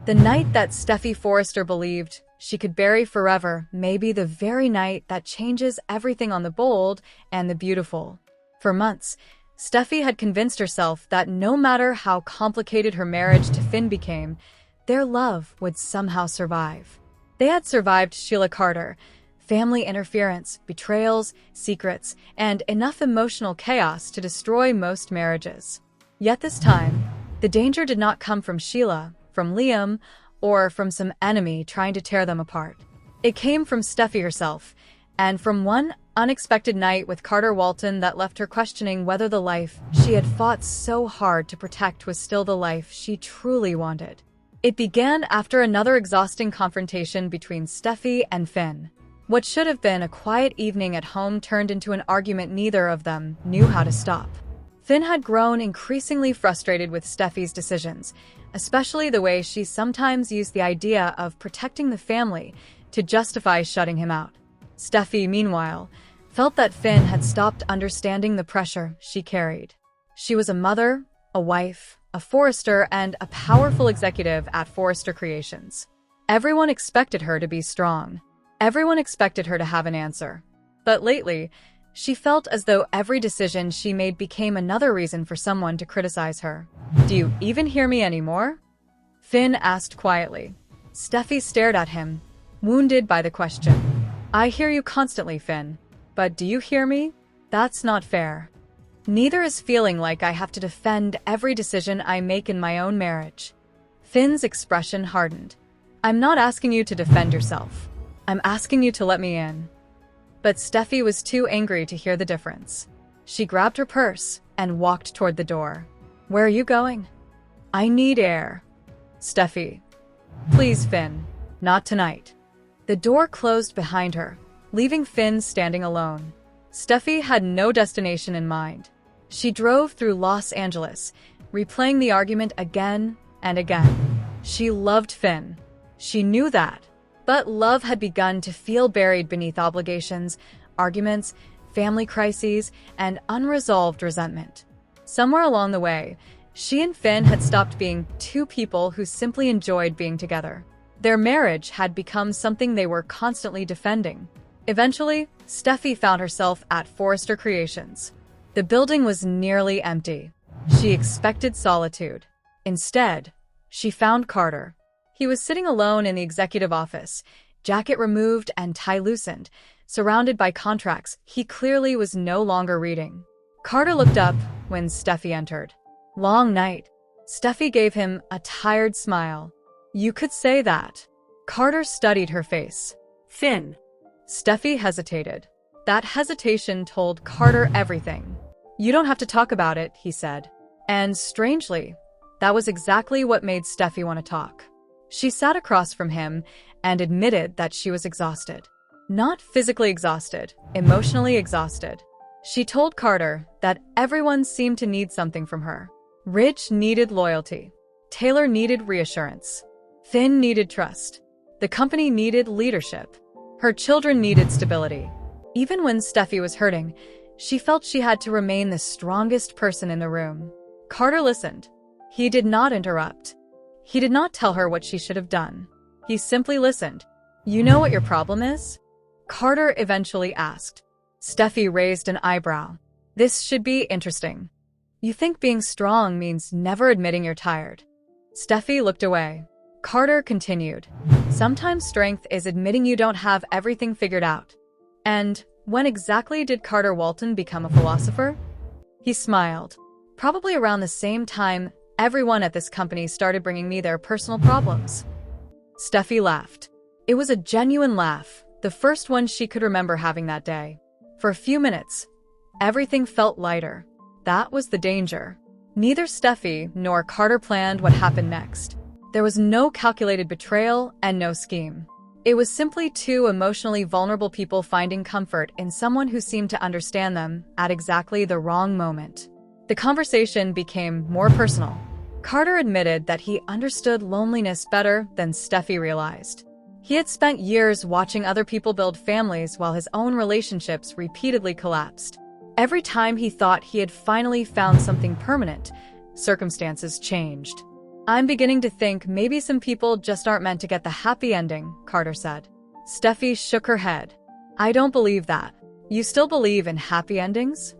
The night that Steffy Forrester believed she could bury forever may be the very night that changes everything on the bold and the beautiful. For months, Steffy had convinced herself that no matter how complicated her marriage to Finn became, their love would somehow survive. They had survived Sheila Carter, family interference, betrayals, secrets, and enough emotional chaos to destroy most marriages. Yet this time, the danger did not come from Sheila, from Liam, or from some enemy trying to tear them apart. It came from Steffy herself, and from one unexpected night with Carter Walton that left her questioning whether the life she had fought so hard to protect was still the life she truly wanted. It began after another exhausting confrontation between Steffy and Finn. What should have been a quiet evening at home turned into an argument neither of them knew how to stop. Finn had grown increasingly frustrated with Steffy's decisions, especially the way she sometimes used the idea of protecting the family to justify shutting him out. Steffy, meanwhile, felt that Finn had stopped understanding the pressure she carried. She was a mother, a wife, a Forrester, and a powerful executive at Forrester Creations. Everyone expected her to be strong. Everyone expected her to have an answer. But lately, she felt as though every decision she made became another reason for someone to criticize her. "Do you even hear me anymore?" Finn asked quietly. Steffy stared at him, wounded by the question. "I hear you constantly, Finn. But do you hear me? That's not fair. Neither is feeling like I have to defend every decision I make in my own marriage." Finn's expression hardened. "I'm not asking you to defend yourself. I'm asking you to let me in." But Steffy was too angry to hear the difference. She grabbed her purse and walked toward the door. "Where are you going?" "I need air." "Steffy." "Please, Finn. Not tonight." The door closed behind her, leaving Finn standing alone. Steffy had no destination in mind. She drove through Los Angeles, replaying the argument again and again. She loved Finn. She knew that. But love had begun to feel buried beneath obligations, arguments, family crises, and unresolved resentment. Somewhere along the way, she and Finn had stopped being two people who simply enjoyed being together. Their marriage had become something they were constantly defending. Eventually, Steffy found herself at Forrester Creations. The building was nearly empty. She expected solitude. Instead, she found Carter. He was sitting alone in the executive office, jacket removed and tie loosened, surrounded by contracts he clearly was no longer reading. Carter looked up when Steffy entered. "Long night." Steffy gave him a tired smile. "You could say that." Carter studied her face. "Finn." Steffy hesitated. That hesitation told Carter everything. "You don't have to talk about it," he said. And strangely, that was exactly what made Steffy want to talk. She sat across from him and admitted that she was exhausted. Not physically exhausted, emotionally exhausted. She told Carter that everyone seemed to need something from her. Rich needed loyalty. Taylor needed reassurance. Finn needed trust. The company needed leadership. Her children needed stability. Even when Steffy was hurting, she felt she had to remain the strongest person in the room. Carter listened. He did not interrupt. He did not tell her what she should have done. He simply listened. "You know what your problem is?" Carter eventually asked. Steffy raised an eyebrow. "This should be interesting. You think being strong means never admitting you're tired." Steffy looked away. Carter continued. "Sometimes strength is admitting you don't have everything figured out." "And when exactly did Carter Walton become a philosopher?" He smiled. "Probably around the same time everyone at this company started bringing me their personal problems." Steffy laughed. It was a genuine laugh, the first one she could remember having that day. For a few minutes, everything felt lighter. That was the danger. Neither Steffy nor Carter planned what happened next. There was no calculated betrayal and no scheme. It was simply two emotionally vulnerable people finding comfort in someone who seemed to understand them at exactly the wrong moment. The conversation became more personal. Carter admitted that he understood loneliness better than Steffy realized. He had spent years watching other people build families while his own relationships repeatedly collapsed. Every time he thought he had finally found something permanent, circumstances changed. I'm beginning to think maybe some people just aren't meant to get the happy ending, Carter said. Steffy shook her head. I don't believe that. You still believe in happy endings?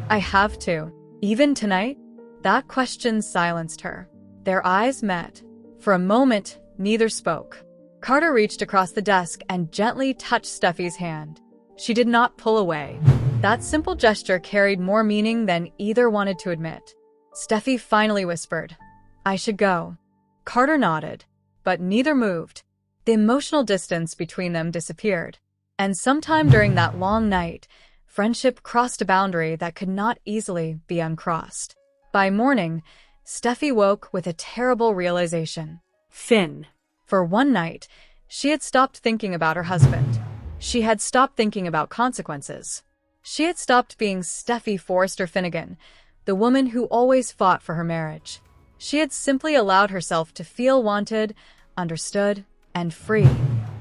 I have to. Even tonight? That question silenced her. Their eyes met. For a moment, neither spoke. Carter reached across the desk and gently touched Steffi's hand. She did not pull away. That simple gesture carried more meaning than either wanted to admit. Steffy finally whispered, I should go. Carter nodded, but neither moved. The emotional distance between them disappeared. And sometime during that long night, friendship crossed a boundary that could not easily be uncrossed. By morning, Steffy woke with a terrible realization. Finn. For one night, she had stopped thinking about her husband. She had stopped thinking about consequences. She had stopped being Steffy Forrester Finnegan, the woman who always fought for her marriage. She had simply allowed herself to feel wanted, understood, and free.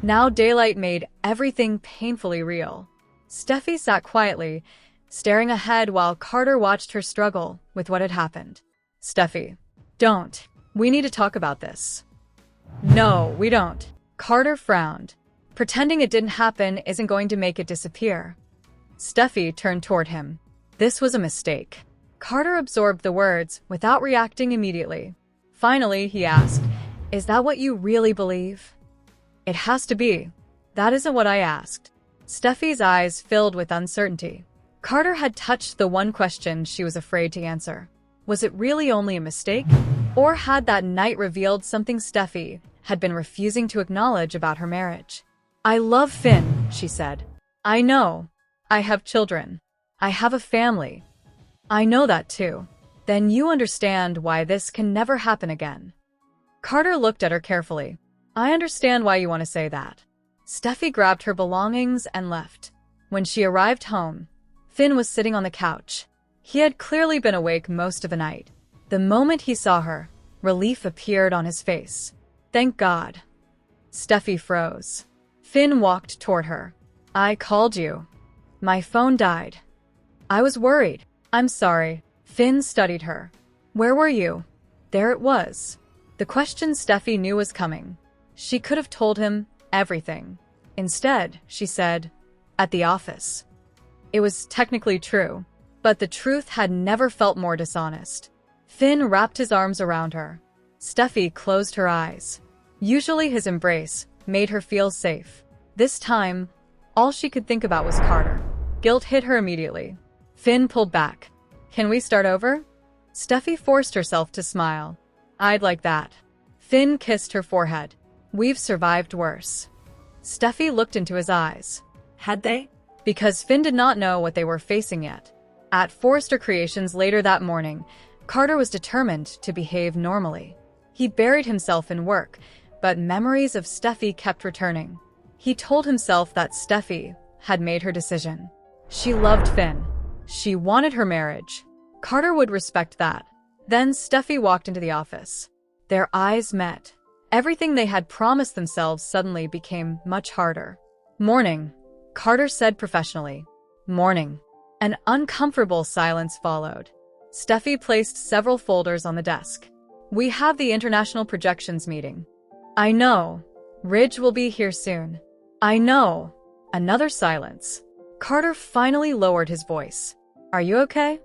Now daylight made everything painfully real. Steffy sat quietly, staring ahead while Carter watched her struggle with what had happened. Steffy, don't. We need to talk about this. No, we don't. Carter frowned. Pretending it didn't happen isn't going to make it disappear. Steffy turned toward him. This was a mistake. Carter absorbed the words without reacting immediately. Finally, he asked, Is that what you really believe? It has to be. That isn't what I asked. Steffi's eyes filled with uncertainty. Carter had touched the one question she was afraid to answer. Was it really only a mistake? Or had that night revealed something Steffy had been refusing to acknowledge about her marriage? I love Finn, she said. I know. I have children. I have a family. I know that too. Then you understand why this can never happen again. Carter looked at her carefully. I understand why you want to say that. Steffy grabbed her belongings and left. When she arrived home, Finn was sitting on the couch. He had clearly been awake most of the night. The moment he saw her, relief appeared on his face. Thank God. Steffy froze. Finn walked toward her. I called you. My phone died. I was worried. I'm sorry. Finn studied her. Where were you? There it was. The question Steffy knew was coming. She could have told him everything. Instead, she said, at the office. It was technically true, but the truth had never felt more dishonest. Finn wrapped his arms around her. Steffy closed her eyes. Usually his embrace made her feel safe. This time, all she could think about was Carter. Guilt hit her immediately. Finn pulled back. Can we start over? Steffy forced herself to smile. I'd like that. Finn kissed her forehead. We've survived worse. Steffy looked into his eyes. Had they? Because Finn did not know what they were facing yet. At Forrester Creations later that morning, Carter was determined to behave normally. He buried himself in work, but memories of Steffy kept returning. He told himself that Steffy had made her decision. She loved Finn. She wanted her marriage. Carter would respect that. Then Steffy walked into the office. Their eyes met. Everything they had promised themselves suddenly became much harder. Morning, Carter said professionally. Morning. An uncomfortable silence followed. Steffy placed several folders on the desk. We have the international projections meeting. I know. Ridge will be here soon. I know. Another silence. Carter finally lowered his voice. Are you okay?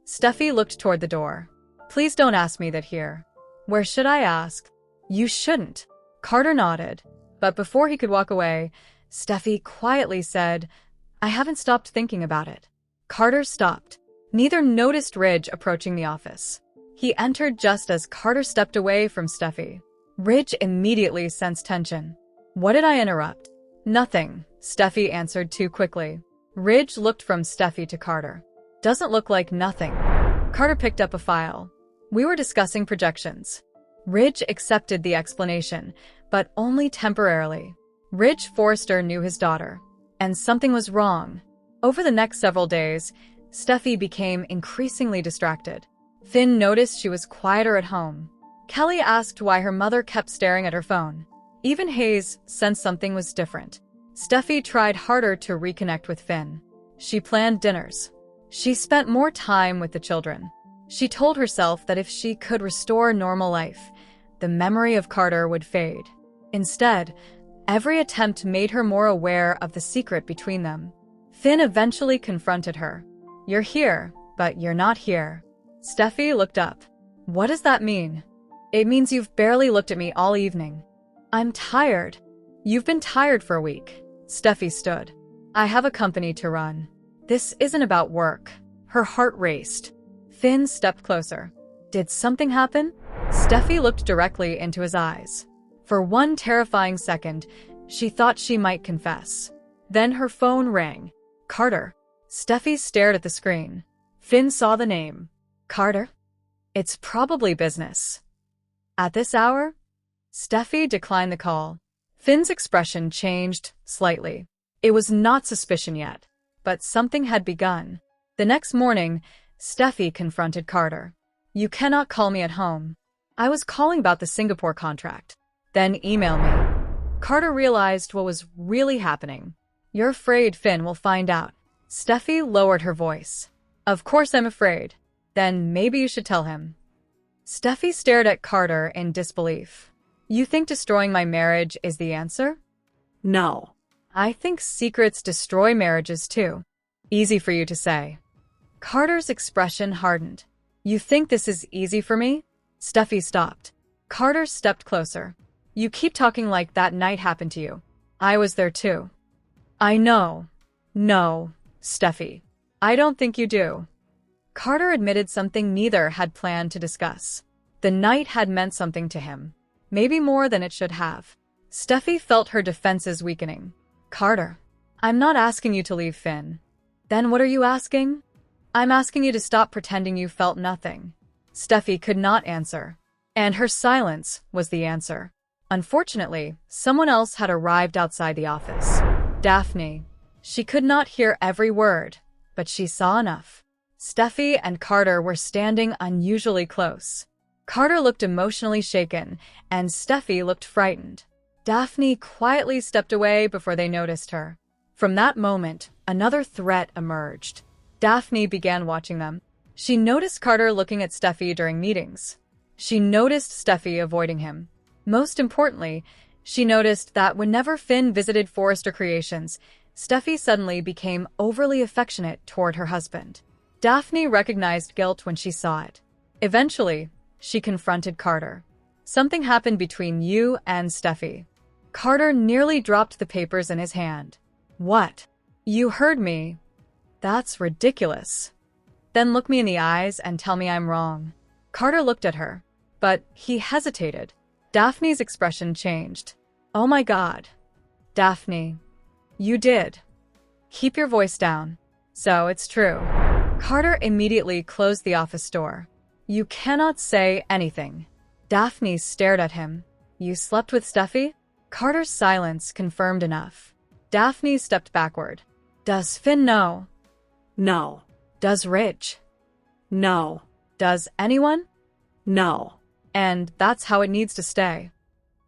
Steffy looked toward the door. Please don't ask me that here. Where should I ask? You shouldn't. Carter nodded. But before he could walk away, Steffy quietly said, I haven't stopped thinking about it. Carter stopped. Neither noticed Ridge approaching the office. He entered just as Carter stepped away from Steffy. Ridge immediately sensed tension. What did I interrupt? Nothing, Steffy answered too quickly. Ridge looked from Steffy to Carter. Doesn't look like nothing. Carter picked up a file. We were discussing projections. Ridge accepted the explanation, but only temporarily. Ridge Forrester knew his daughter, and something was wrong. Over the next several days, Steffy became increasingly distracted. Finn noticed she was quieter at home. Kelly asked why her mother kept staring at her phone. Even Hayes sensed something was different. Steffy tried harder to reconnect with Finn. She planned dinners. She spent more time with the children. She told herself that if she could restore normal life, the memory of Carter would fade. Instead, every attempt made her more aware of the secret between them. Finn eventually confronted her. "You're here, but you're not here." Steffy looked up. "What does that mean?" "It means you've barely looked at me all evening." "I'm tired." "You've been tired for a week." Steffy stood. "I have a company to run. This isn't about work." Her heart raced. Finn stepped closer. "Did something happen?" Steffy looked directly into his eyes. For one terrifying second, she thought she might confess. Then her phone rang. "Carter." Steffy stared at the screen. Finn saw the name. "Carter? It's probably business." "At this hour?" Steffy declined the call. Finn's expression changed slightly. It was not suspicion yet, but something had begun. The next morning, Steffy confronted Carter. "You cannot call me at home. I was calling about the Singapore contract. Then email me." Carter realized what was really happening. "You're afraid Finn will find out." Steffy lowered her voice. "Of course I'm afraid." "Then maybe you should tell him." Steffy stared at Carter in disbelief. "You think destroying my marriage is the answer?" No. "I think secrets destroy marriages too." "Easy for you to say." Carter's expression hardened. "You think this is easy for me?" Steffy stopped. Carter stepped closer. "You keep talking like that night happened to you. I was there too." "I know." "No, Steffy. I don't think you do." Carter admitted something neither had planned to discuss. The night had meant something to him. Maybe more than it should have. Steffy felt her defenses weakening. "Carter, I'm not asking you to leave Finn." "Then what are you asking?" "I'm asking you to stop pretending you felt nothing." Steffy could not answer. And her silence was the answer. Unfortunately, someone else had arrived outside the office. Daphne. She could not hear every word, but she saw enough. Steffy and Carter were standing unusually close. Carter looked emotionally shaken, and Steffy looked frightened. Daphne quietly stepped away before they noticed her. From that moment, another threat emerged. Daphne began watching them. She noticed Carter looking at Steffy during meetings. She noticed Steffy avoiding him. Most importantly, she noticed that whenever Finn visited Forrester Creations, Steffy suddenly became overly affectionate toward her husband. Daphne recognized guilt when she saw it. Eventually, she confronted Carter. "Something happened between you and Steffy." Carter nearly dropped the papers in his hand. "What?" "You heard me." "That's ridiculous." "Then look me in the eyes and tell me I'm wrong." Carter looked at her, but he hesitated. Daphne's expression changed. "Oh my God. Daphne. You did." "Keep your voice down." "So it's true." Carter immediately closed the office door. "You cannot say anything." Daphne stared at him. "You slept with Steffy?" Carter's silence confirmed enough. Daphne stepped backward. "Does Finn know?" No. "Does Ridge?" No. "Does anyone?" No. "And that's how it needs to stay."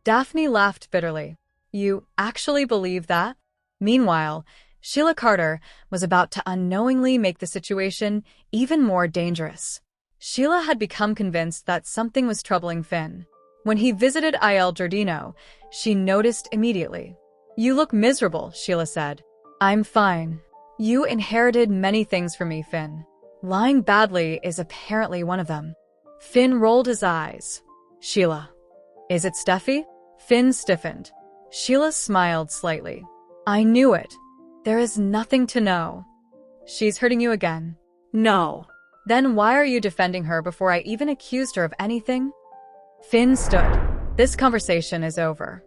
Daphne laughed bitterly. "You actually believe that?" Meanwhile, Sheila Carter was about to unknowingly make the situation even more dangerous. Sheila had become convinced that something was troubling Finn. When he visited Il Giardino, she noticed immediately. "You look miserable," Sheila said. "I'm fine." "You inherited many things from me, Finn. Lying badly is apparently one of them." Finn rolled his eyes. "Sheila. Is it Steffy?" Finn stiffened. Sheila smiled slightly. "I knew it. There is nothing to know." "She's hurting you again?" No. "Then why are you defending her before I even accused her of anything?" Finn stood. This conversation is over.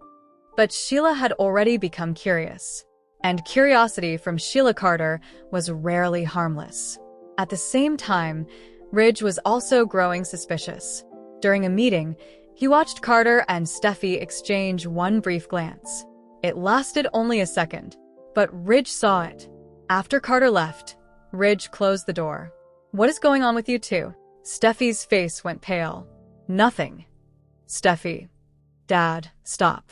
But Sheila had already become curious. And curiosity from Sheila Carter was rarely harmless. At the same time, Ridge was also growing suspicious. During a meeting, he watched Carter and Steffy exchange one brief glance. It lasted only a second, but Ridge saw it. After Carter left, Ridge closed the door. "What is going on with you two?" Steffy's face went pale. "Nothing." "Steffy. Dad, stop.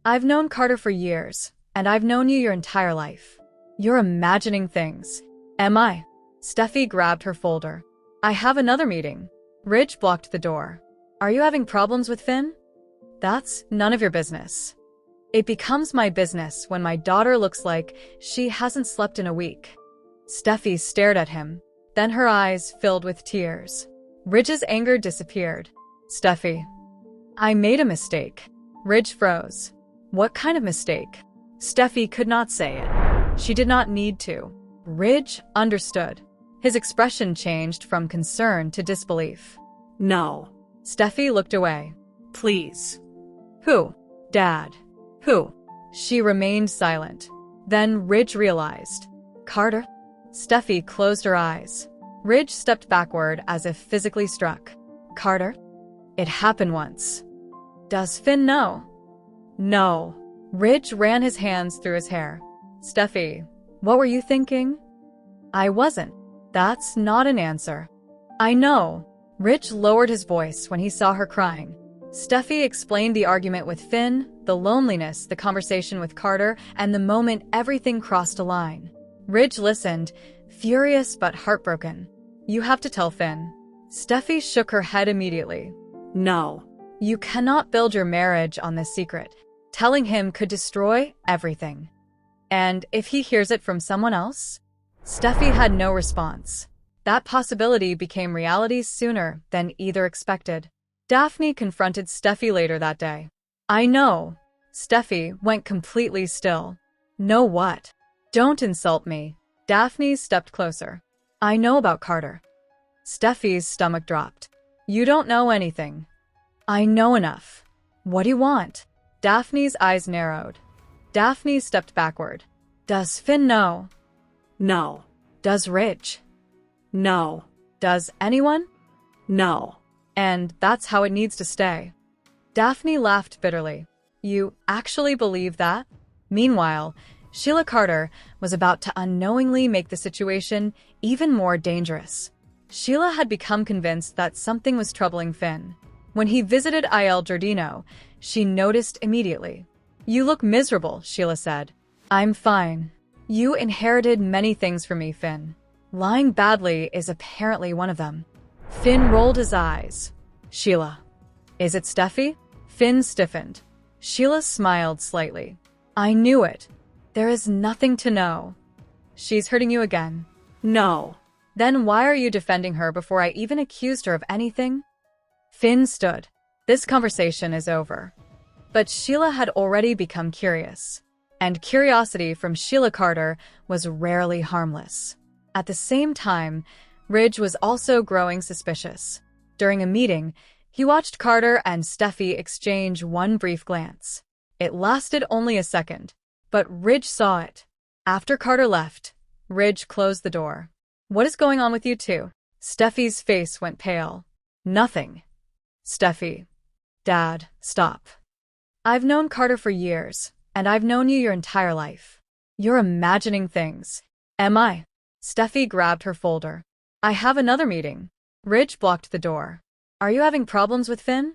I've known Carter for years, and I've known you your entire life. You're imagining things." "Am I?" Steffy grabbed her folder. "I have another meeting." Ridge blocked the door. Are you having problems with Finn? That's none of your business. It becomes my business when my daughter looks like she hasn't slept in a week. Steffy stared at him. Then her eyes filled with tears. Ridge's anger disappeared. Steffy. I made a mistake. Ridge froze. What kind of mistake? Steffy could not say it. She did not need to. Ridge understood. His expression changed from concern to disbelief. No. Steffy looked away. Please. Who? Dad. Who? She remained silent. Then Ridge realized. Carter? Steffy closed her eyes. Ridge stepped backward as if physically struck. Carter? It happened once. Does Finn know? No. Ridge ran his hands through his hair. Steffy, what were you thinking? I wasn't. That's not an answer. I know. Ridge lowered his voice when he saw her crying. Steffy explained the argument with Finn, the loneliness, the conversation with Carter, and the moment everything crossed a line. Ridge listened, furious but heartbroken. You have to tell Finn. Steffy shook her head immediately. No. You cannot build your marriage on this secret. Telling him could destroy everything. And if he hears it from someone else? Steffy had no response. That possibility became reality sooner than either expected. Daphne confronted Steffy later that day. I know. Steffy went completely still. Know what? Don't insult me. Daphne stepped closer. I know about Carter. Steffy's stomach dropped. You don't know anything. I know enough. What do you want? Daphne's eyes narrowed. Daphne stepped backward. Does Finn know? No. Does Ridge? No. Does anyone? No. And that's how it needs to stay. Daphne laughed bitterly. You actually believe that? Meanwhile, Sheila Carter was about to unknowingly make the situation even more dangerous. Sheila had become convinced that something was troubling Finn. When he visited Il Giardino, she noticed immediately. You look miserable, Sheila said. I'm fine. You inherited many things from me, Finn. Lying badly is apparently one of them. Finn rolled his eyes. Sheila. Is it Steffy? Finn stiffened. Sheila smiled slightly. I knew it. There is nothing to know. She's hurting you again. No. Then why are you defending her before I even accused her of anything? Finn stood. This conversation is over. But Sheila had already become curious. And curiosity from Sheila Carter was rarely harmless. At the same time, Ridge was also growing suspicious. During a meeting, he watched Carter and Steffy exchange one brief glance. It lasted only a second, but Ridge saw it. After Carter left, Ridge closed the door. What is going on with you two? Steffy's face went pale. Nothing. Steffy. Dad, stop. I've known Carter for years, and I've known you your entire life. You're imagining things. Am I? Steffy grabbed her folder. I have another meeting. Ridge blocked the door. Are you having problems with Finn?